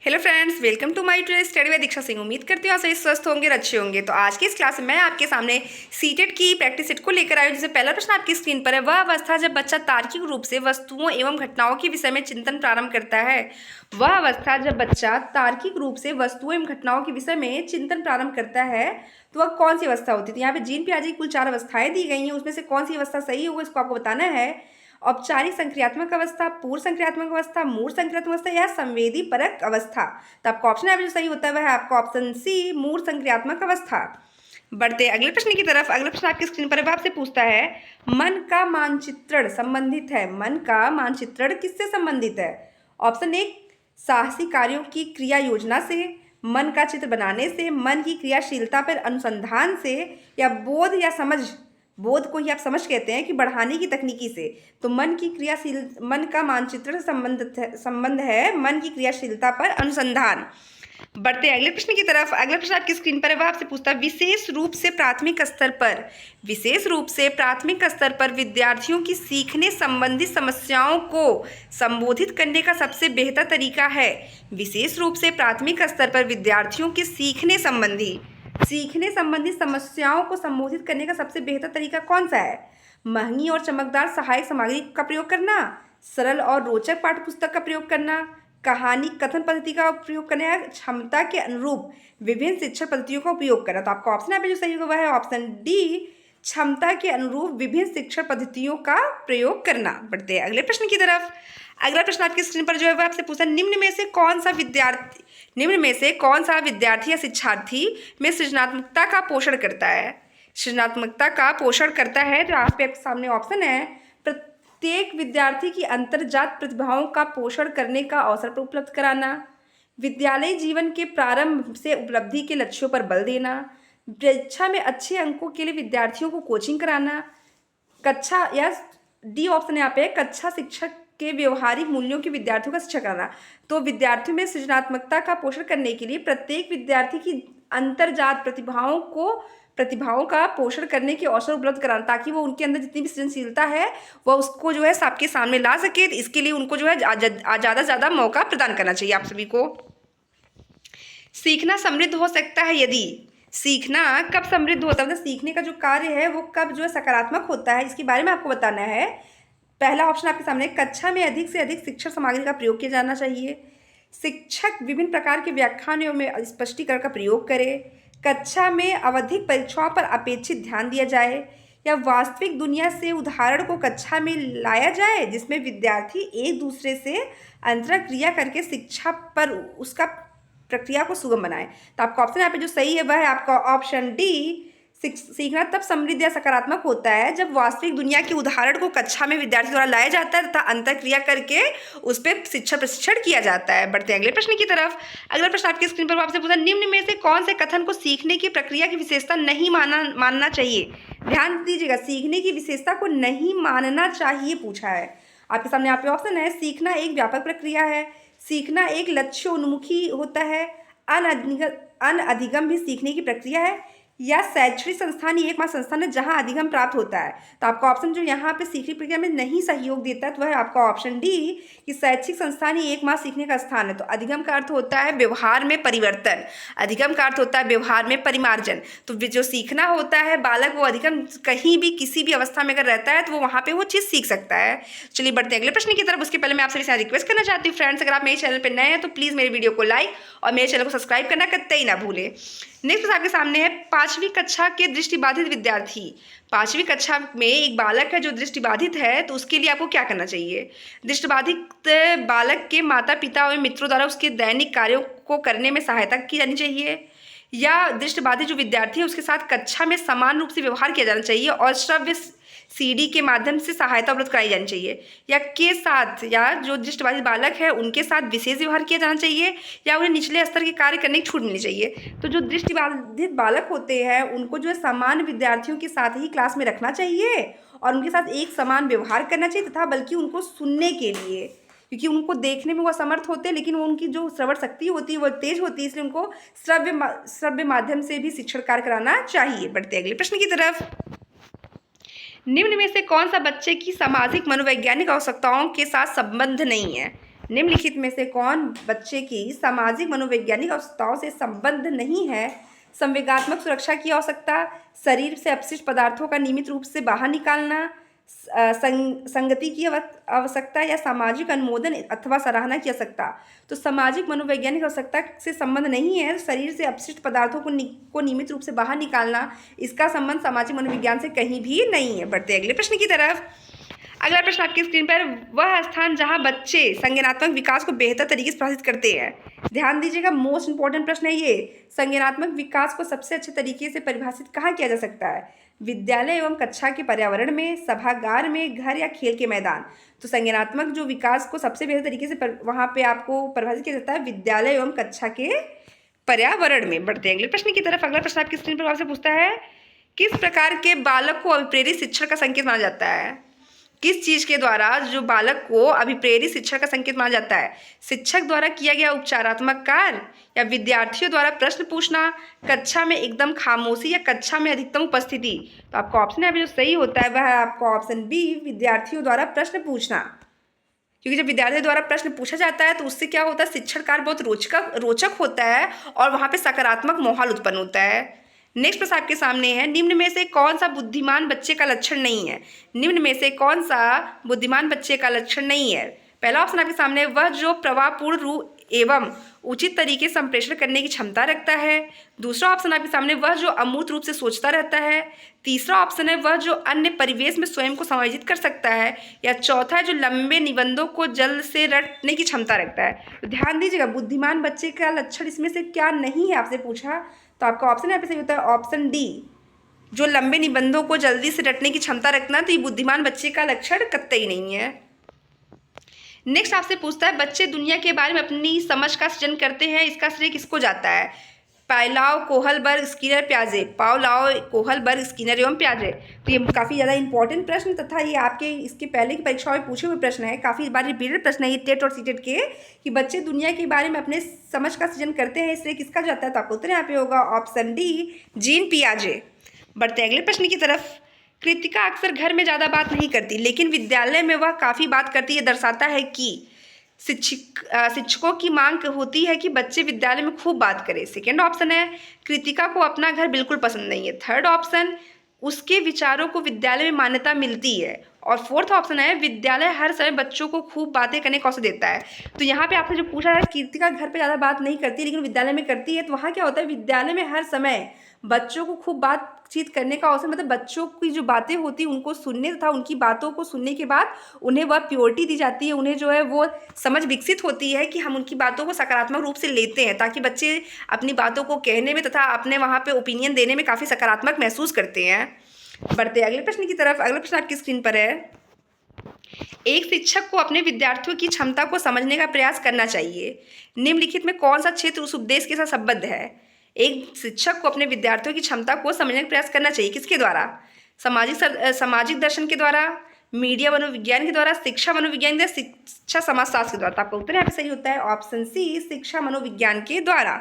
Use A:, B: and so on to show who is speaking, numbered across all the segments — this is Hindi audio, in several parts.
A: Hello friends, welcome to my today study by Diksha Singh. उम्मीद करती हूँ आप सभी स्वस्थ होंगे और अच्छे होंगे। तो आज की इस क्लास में मैं आपके सामने सीटेट की प्रैक्टिस सेट को लेकर आई हूँ, जिसमें पहला प्रश्न आपकी स्क्रीन पर है। वह अवस्था जब बच्चा तार्किक रूप से वस्तुओं एवं घटनाओं के विषय में चिंतन प्रारंभ करता है। वह अवस्था जब बच्चा तार्किक रूप से वस्तुओं एवं घटनाओं के विषय में चिंतन प्रारंभ करता है तो वह कौन सी अवस्था होती है। यहाँ पे जीन पियाजे की कुल 4 अवस्थाएं दी गई हैं, उसमें से कौन सी अवस्था सही होगी इसको आपको बताना है। औपचारिक संक्रियात्मक अवस्था, पूर्व संक्रियात्मक अवस्था, मूल संक्रियात्मक अवस्था या संवेदी परक अवस्था। तो आपका ऑप्शन है जो सही होता है वह है आपका ऑप्शन सी, मूल संक्रियात्मक अवस्था। बढ़ते अगले प्रश्न की तरफ। अगला प्रश्न आपकी स्क्रीन पर आपसे पूछता है, मन का मानचित्रण संबंधित है। मन का मानचित्रण किससे संबंधित है? ऑप्शन ए, साहसी कार्यों की क्रिया योजना से, मन का चित्र बनाने से, मन की क्रियाशीलता पर अनुसंधान से, या बोध या समझ, बोध को ही आप समझ कहते हैं, कि बढ़ाने की तकनीकी से। तो मन का मानचित्रण संबंध है मन की क्रियाशीलता पर अनुसंधान। बढ़ते अगले प्रश्न की तरफ। अगला प्रश्न आपकी स्क्रीन पर है, वह आपसे पूछता है, विशेष रूप से प्राथमिक स्तर पर विद्यार्थियों की सीखने संबंधी समस्याओं को संबोधित करने का सबसे बेहतर तरीका है। विशेष रूप से प्राथमिक स्तर पर विद्यार्थियों के सीखने संबंधी समस्याओं को संबोधित करने का सबसे बेहतर तरीका कौन सा है? महंगी और चमकदार सहायक सामग्री का प्रयोग करना, सरल और रोचक पाठ्यपुस्तक का प्रयोग करना, कहानी कथन पद्धति का उपयोग करना, या क्षमता के अनुरूप विभिन्न शिक्षण पद्धतियों का उपयोग करना। तो आपका ऑप्शन यहाँ पे जो सही होगा वह है ऑप्शन डी, क्षमता के अनुरूप विभिन्न शिक्षण पद्धतियों का प्रयोग करना। बढ़ते हैं अगले प्रश्न की तरफ। अगला प्रश्न आपकी स्क्रीन पर जो है वह आपसे पूछा, निम्न में से कौन सा विद्यार्थी या शिक्षार्थी में सृजनात्मकता का पोषण करता है? सृजनात्मकता का पोषण करता है। तो आपके सामने ऑप्शन है, प्रत्येक विद्यार्थी की अंतर्जात प्रतिभाओं का पोषण करने का अवसर उपलब्ध कराना, विद्यालय जीवन के प्रारंभ से उपलब्धि के लक्ष्यों पर बल देना, परीक्षा में अच्छे अंकों के लिए विद्यार्थियों को कोचिंग कराना, कक्षा, या डी ऑप्शन यहाँ पे कक्षा शिक्षक के व्यवहारिक मूल्यों के विद्यार्थियों का शिक्षा कराना। तो विद्यार्थियों में सृजनात्मकता का पोषण करने के लिए प्रत्येक विद्यार्थी की अंतर्जात प्रतिभाओं का पोषण करने के अवसर उपलब्ध कराना, ताकि वो उनके अंदर जितनी भी सृजनशीलता है वह उसको जो है सबके सामने ला सके। इसके लिए उनको जो है ज़्यादा से ज़्यादा मौका प्रदान करना चाहिए आप सभी को। सीखना समृद्ध हो सकता है यदि। सीखना कब समृद्ध होता है, मतलब सीखने का जो कार्य है वो कब जो है सकारात्मक होता है, इसके बारे में आपको बताना है। पहला ऑप्शन आपके सामने, कक्षा में अधिक से अधिक शिक्षण सामग्री का प्रयोग किया जाना चाहिए, शिक्षक विभिन्न प्रकार के व्याख्यानों में स्पष्टीकरण का प्रयोग करे, कक्षा में आवधिक परीक्षाओं पर अपेक्षित ध्यान दिया जाए, या वास्तविक दुनिया से उदाहरण को कक्षा में लाया जाए जिसमें विद्यार्थी एक दूसरे से अंतरक्रिया करके शिक्षा पर उसका प्रक्रिया को सुगम बनाए। तो आपका ऑप्शन यहाँ पे जो सही है वह है आपका ऑप्शन डी, सीखना तब समृद्ध या सकारात्मक होता है जब वास्तविक दुनिया के उदाहरण को कक्षा में विद्यार्थी द्वारा लाया जाता है तथा अंतरक्रिया करके उस पर शिक्षा प्रशिक्षण किया जाता है। बढ़ते हैं अगले प्रश्न की तरफ। अगला प्रश्न आपकी स्क्रीन पर आपसे पूछा, निम्न में से कौन से कथन को सीखने की प्रक्रिया की विशेषता नहीं मानना चाहिए? ध्यान दीजिएगा, सीखने की विशेषता को नहीं मानना चाहिए पूछा है। आपके सामने यहाँ पे ऑप्शन है, सीखना एक व्यापक प्रक्रिया है, सीखना एक लक्ष्य उन्मुखी होता है, अनअधिगम भी सीखने की प्रक्रिया है, या शैक्षणिक संस्थान ही एकमात्र संस्थान है जहां अधिगम प्राप्त होता है। तो आपका ऑप्शन जो यहाँ पे सीखने प्रक्रिया में नहीं सहयोग देता है तो वह है आपका ऑप्शन डी, कि शैक्षिक संस्थान ही एकमात्र सीखने का स्थान है। तो अधिगम का अर्थ होता है व्यवहार में परिवर्तन, अधिगम का अर्थ होता है व्यवहार में परिमार्जन। तो जो सीखना होता है बालक, वो अधिगम कहीं भी किसी भी अवस्था में अगर रहता है तो वो वहाँ पर वो चीज़ सीख सकता है। चलिए बढ़ते हैं अगले प्रश्न की तरफ। उसके पहले मैं आपसे रिक्वेस्ट करना चाहती हूँ फ्रेंड्स, अगर आप मेरे चैनल पर नए हैं तो प्लीज़ मेरे वीडियो को लाइक और मेरे चैनल को सब्सक्राइब करना कतई ना भूलें। नेक्स्ट आपके सामने है, 5वीं कक्षा के दृष्टिबाधित विद्यार्थी। 5वीं कक्षा में एक बालक है जो दृष्टिबाधित है, तो उसके लिए आपको क्या करना चाहिए? दृष्टिबाधित बालक के माता पिता और मित्रों द्वारा उसके दैनिक कार्यों को करने में सहायता की जानी चाहिए, या दृष्टिबाधित जो विद्यार्थी है उसके साथ कक्षा में समान रूप से व्यवहार किया जाना चाहिए और श्रव्य सीडी के माध्यम से सहायता उपलब्ध कराई जानी चाहिए, या जो दृष्टिबाधित बालक है उनके साथ विशेष व्यवहार किया जाना चाहिए, या उन्हें निचले स्तर के कार्य करने की छूट मिलनी चाहिए। तो जो दृष्टिबाधित बालक होते हैं उनको जो है सामान्य विद्यार्थियों के साथ ही क्लास में रखना चाहिए और उनके साथ एक समान व्यवहार करना चाहिए, तथा बल्कि उनको सुनने के लिए, क्योंकि उनको देखने में वो असमर्थ होते हैं लेकिन वो उनकी जो श्रवण शक्ति होती है वो तेज होती है, इसलिए उनको श्रव्य माध्यम से भी शिक्षण कार्य कराना चाहिए। बढ़ते अगले प्रश्न की तरफ। निम्न में से कौन सा बच्चे की सामाजिक मनोवैज्ञानिक आवश्यकताओं के साथ संबंध नहीं है? निम्नलिखित में से कौन बच्चे की सामाजिक मनोवैज्ञानिक आवश्यकताओं से संबद्ध नहीं है? संवेगात्मक सुरक्षा की आवश्यकता, शरीर से अपशिष्ट पदार्थों का नियमित रूप से बाहर निकालना, संगति की आवश्यकता या सामाजिक अनुमोदन अथवा सराहना की आवश्यकता। तो सामाजिक मनोवैज्ञानिक आवश्यकता से संबंध नहीं है। शरीर से अपशिष्ट पदार्थों को नियमित रूप से बाहर निकालना, इसका संबंध सामाजिक मनोविज्ञान से कहीं भी नहीं है। बढ़ते अगले प्रश्न की तरफ। अगला प्रश्न आपकी स्क्रीन पर, वह स्थान जहां बच्चे संज्ञानात्मक विकास को बेहतर तरीके से प्रभावित करते हैं। ध्यान दीजिएगा, मोस्ट इंपॉर्टेंट प्रश्न है ये। संज्ञानात्मक विकास को सबसे अच्छे तरीके से परिभाषित कहाँ किया जा सकता है? विद्यालय एवं कक्षा के पर्यावरण में, सभागार में, घर या खेल के मैदान। तो संज्ञानात्मक जो विकास को सबसे बेहतर तरीके से वहाँ पे आपको परिभाषित किया जाता है विद्यालय एवं कक्षा के पर्यावरण में। बढ़ते हैं अगले प्रश्न की तरफ। अगला प्रश्न आपकी स्क्रीन पर आपसे पूछता है, किस प्रकार के बालक को अभिप्रेरित शिक्षण का संकेत माना जाता है? किस चीज़ के द्वारा जो बालक को अभिप्रेरित शिक्षण का संकेत माना जाता है? शिक्षक द्वारा किया गया उपचारात्मक कार्य, या विद्यार्थियों द्वारा प्रश्न पूछना, कक्षा में एकदम खामोशी, या कक्षा में अधिकतम उपस्थिति। तो आपका ऑप्शन है जो सही होता है वह है आपका ऑप्शन बी, विद्यार्थियों द्वारा प्रश्न पूछना। क्योंकि जब विद्यार्थियों द्वारा प्रश्न पूछा जाता है तो उससे क्या होता है, शिक्षण कार्य बहुत रोचक होता है और वहाँ पे सकारात्मक माहौल उत्पन्न होता है। नेक्स्ट प्रश्न आपके सामने है, निम्न में से कौन सा बुद्धिमान बच्चे का लक्षण नहीं है? निम्न में से कौन सा बुद्धिमान बच्चे का लक्षण नहीं है? पहला ऑप्शन आपके सामने है, वह जो प्रवाहपूर्ण रूप एवं उचित तरीके से संप्रेषण करने की क्षमता रखता है। दूसरा ऑप्शन आपके सामने, वह जो अमूर्त रूप से सोचता रहता है। तीसरा ऑप्शन है, वह जो अन्य परिवेश में स्वयं को समायोजित कर सकता है। या चौथा है, जो लंबे निबंधों को जल्द से रटने की क्षमता रखता है। तो ध्यान दीजिएगा, बुद्धिमान बच्चे का लक्षण इसमें से क्या नहीं है आपसे पूछा, तो आपका ऑप्शन यहाँ पे सही होता है ऑप्शन डी, जो लंबे निबंधों को जल्दी से रटने की क्षमता रखना। तो ये बुद्धिमान बच्चे का लक्षण कतई नहीं है। नेक्स्ट आपसे पूछता है, बच्चे दुनिया के बारे में अपनी समझ का सृजन करते हैं, इसका श्रेय किसको जाता है? पावलोव, कोहलबर्ग, स्किनर, पियाजे। पावलोव, कोहलबर्ग, स्किनर एवं पियाजे। तो ये काफ़ी ज़्यादा इंपॉर्टेंट प्रश्न तथा ये आपके इसके पहले की परीक्षाओं में पूछे हुए प्रश्न है, काफ़ी बार रिपीटेड प्रश्न है ये टेट और सीटेट के, कि बच्चे दुनिया के बारे में अपने समझ का सृजन करते हैं, इसलिए किसका जाता है? तो आपका उत्तर यहाँ पे होगा ऑप्शन डी, जीन पियाजे। बढ़ते हैं अगले प्रश्न की तरफ। कृतिका अक्सर घर में ज़्यादा बात नहीं करती, लेकिन विद्यालय में वह काफ़ी बात करती है, दर्शाता है कि शिक्षकों की मांग होती है कि बच्चे विद्यालय में खूब बात करें। सेकेंड ऑप्शन है, कृतिका को अपना घर बिल्कुल पसंद नहीं है। थर्ड ऑप्शन, उसके विचारों को विद्यालय में मान्यता मिलती है। और फोर्थ ऑप्शन है, विद्यालय हर समय बच्चों को खूब बातें करने का अवसर देता है। तो यहाँ पे आपने जो पूछा है, कृतिका घर पे ज़्यादा बात नहीं करती लेकिन विद्यालय में करती है, तो वहाँ क्या होता है, विद्यालय में हर समय बच्चों को खूब बातचीत करने का अवसर, मतलब बच्चों की जो बातें होती हैं उनको सुनने तथा उनकी बातों को सुनने के बाद उन्हें वह प्योरिटी दी जाती है, उन्हें जो है वो समझ विकसित होती है कि हम उनकी बातों को सकारात्मक रूप से लेते हैं, ताकि बच्चे अपनी बातों को कहने में तथा अपने वहाँ पे ओपिनियन देने में काफ़ी सकारात्मक महसूस करते हैं। बढ़ते अगले प्रश्न की तरफ। अगला प्रश्न आपकी स्क्रीन पर है, एक शिक्षक को अपने विद्यार्थियों की क्षमता को समझने का प्रयास करना चाहिए। निम्नलिखित में कौन सा क्षेत्र उस उपदेश के साथ संबद्ध है? एक शिक्षक को अपने विद्यार्थियों की क्षमता को समझने का प्रयास करना चाहिए, किसके द्वारा? सामाजिक दर्शन के द्वारा, मीडिया मनोविज्ञान के द्वारा, शिक्षा मनोविज्ञान के द्वारा, शिक्षा समाजशास्त्र के द्वारा। तो आपका उत्तर यहाँ पे सही होता है ऑप्शन सी, शिक्षा मनोविज्ञान के द्वारा।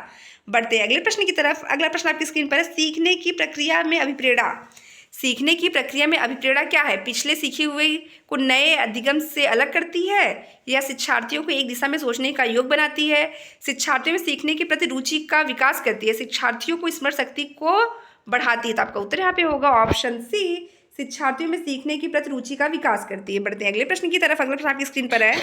A: बढ़ते हैं अगले प्रश्न की तरफ। अगला प्रश्न आपकी स्क्रीन पर है, सीखने की प्रक्रिया में अभिप्रेरणा। सीखने की प्रक्रिया में अभिप्रेरणा क्या है? पिछले सीखे हुए को नए अधिगम से अलग करती है, या शिक्षार्थियों को एक दिशा में सोचने का योग बनाती है, शिक्षार्थियों में सीखने के प्रति रुचि का विकास करती है, शिक्षार्थियों को स्मरण शक्ति को बढ़ाती है। तो आपका उत्तर यहाँ पे होगा ऑप्शन सी, शिक्षार्थियों में सीखने की प्रति रुचि का विकास करती है। बढ़ते हैं अगले प्रश्न की तरफ। अगला प्रश्न आपकी स्क्रीन पर है,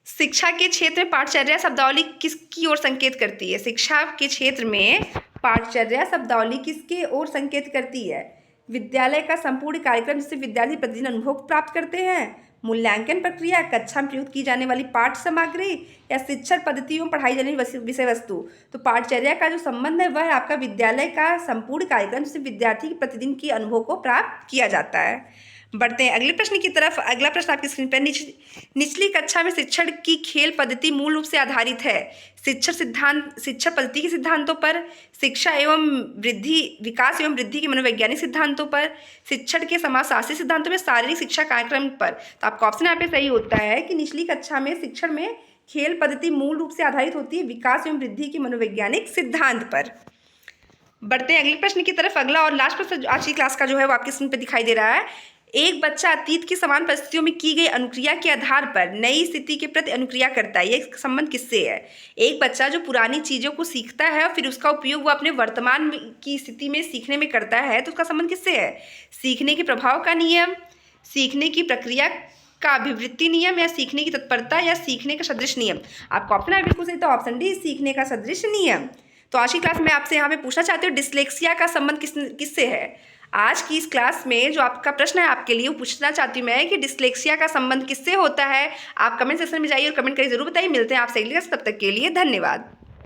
A: शिक्षा के क्षेत्र में पाठचर्या शब्दावली किसकी ओर संकेत करती है? शिक्षा के क्षेत्र में पाठचर्या शब्दावली किसके ओर संकेत करती है? विद्यालय का संपूर्ण कार्यक्रम जिससे विद्यार्थी प्रतिदिन अनुभव प्राप्त करते हैं, मूल्यांकन प्रक्रिया, कक्षा में प्रयुक्त की जाने वाली पाठ्य सामग्री, या शिक्षण पद्धतियों में पढ़ाई जाने वाली विषय वस्तु। तो पाठचर्या का जो संबंध है वह है आपका विद्यालय का संपूर्ण कार्यक्रम जिससे विद्यार्थी के प्रतिदिन के अनुभव को प्राप्त किया जाता है। बढ़ते हैं अगले प्रश्न की तरफ। अगला प्रश्न आपकी स्क्रीन पर, निचली कक्षा में शिक्षण की खेल पद्धति मूल रूप से आधारित है शिक्षण पद्धति के सिद्धांतों पर, शिक्षा एवं वृद्धि, विकास एवं वृद्धि के मनोवैज्ञानिक सिद्धांतों पर, शिक्षण के समाजशास्त्री सिद्धांतों में, शारीरिक शिक्षा कार्यक्रम पर। तो आपका ऑप्शन यहाँ पे सही होता है कि निचली कक्षा में शिक्षण में खेल पद्धति मूल रूप से आधारित होती है विकास एवं वृद्धि के मनोवैज्ञानिक सिद्धांत पर। बढ़ते हैं अगले प्रश्न की तरफ। अगला और लास्ट प्रश्न आज की क्लास का जो है वो आपके स्क्रीन पर दिखाई दे रहा है, एक बच्चा अतीत की समान परिस्थितियों में की गई अनुक्रिया के आधार पर नई स्थिति के प्रति अनुक्रिया करता है। ये संबंध किससे है? एक बच्चा जो पुरानी चीज़ों को सीखता है और फिर उसका उपयोग वो अपने वर्तमान की स्थिति में सीखने में करता है, तो उसका संबंध किससे है? सीखने के प्रभाव का नियम, सीखने की प्रक्रिया का अभिवृत्ति नियम, या सीखने की तत्परता, या सीखने का सदृश नियम। आपका ऑप्शन है बिल्कुल सही, तो ऑप्शन डी, सीखने का सदृश नियम। तो आज की क्लास में आपसे यहाँ पे पूछना चाहती हूँ, डिसलेक्सिया का संबंध किससे है? आज की इस क्लास में जो आपका प्रश्न है आपके लिए, वो पूछना चाहती हूँ मैं कि डिसलेक्सिया का संबंध किससे होता है। आप कमेंट सेक्शन में जाइए और कमेंट करिए, जरूर बताइए। मिलते हैं आपसे अगली क्लास, तब तक के लिए धन्यवाद।